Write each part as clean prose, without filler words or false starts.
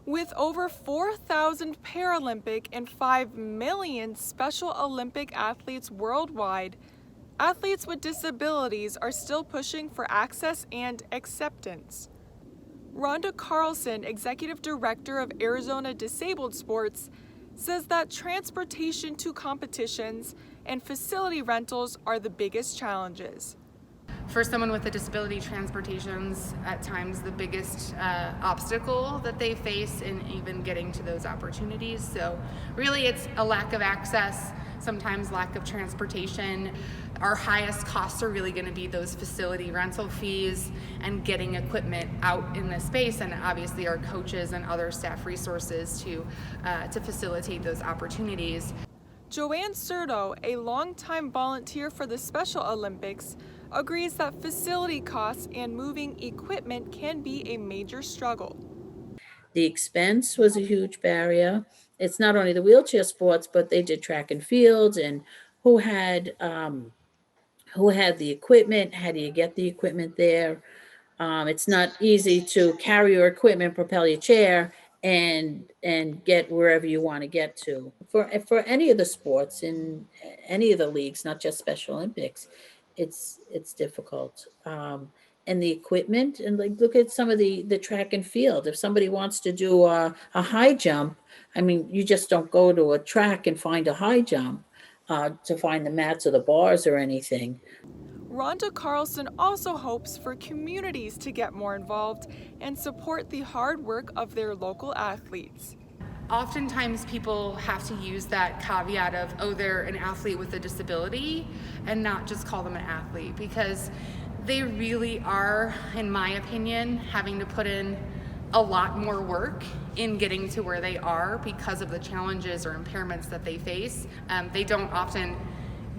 With over 4,000 Paralympic and 5 million Special Olympic athletes worldwide, athletes with disabilities are still pushing for access and acceptance. Rhonda Carlson, Executive Director of Arizona Disabled Sports, says that transportation to competitions and facility rentals are the biggest challenges. For someone with a disability, transportation's at times the biggest obstacle that they face in even getting to those opportunities. So really it's a lack of access, sometimes lack of transportation. Our highest costs are really going to be those facility rental fees and getting equipment out in the space, and obviously our coaches and other staff resources to facilitate those opportunities. Joanne Serto, a longtime volunteer for the Special Olympics, agrees that facility costs and moving equipment can be a major struggle. The expense was a huge barrier. It's not only the wheelchair sports, but they did track and field, and who had the equipment? How do you get the equipment there? It's not easy to carry your equipment, propel your chair, and get wherever you want to get to. For any of the sports in any of the leagues, not just Special Olympics, it's difficult. And the equipment, and like look at some of the track and field. If somebody wants to do a high jump, I mean, you just don't go to a track and find a high jump to find the mats or the bars or anything. Rhonda Carlson also hopes for communities to get more involved and support the hard work of their local athletes. Oftentimes people have to use that caveat of, oh, they're an athlete with a disability, and not just call them an athlete, because they really are, in my opinion, having to put in a lot more work in getting to where they are because of the challenges or impairments that they face. They don't often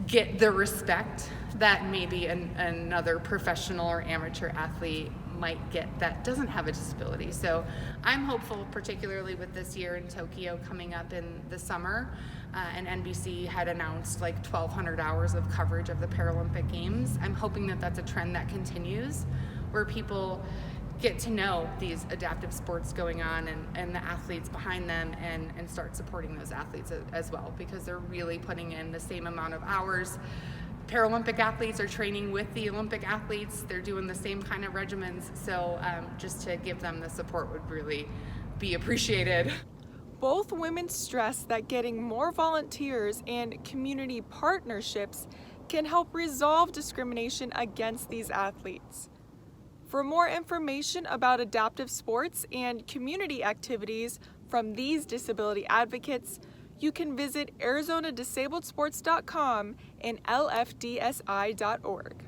get the respect that maybe another professional or amateur athlete might get that doesn't have a disability. So I'm hopeful, particularly with this year in Tokyo coming up in the summer, and NBC had announced like 1,200 hours of coverage of the Paralympic Games. I'm hoping that that's a trend that continues, where people get to know these adaptive sports going on and the athletes behind them, and start supporting those athletes as well, because they're really putting in the same amount of hours. Paralympic athletes are training with the Olympic athletes. They're doing the same kind of regimens. So just to give them the support would really be appreciated. Both women stress that getting more volunteers and community partnerships can help resolve discrimination against these athletes. For more information about adaptive sports and community activities from these disability advocates, you can visit ArizonaDisabledSports.com and LFDSI.org.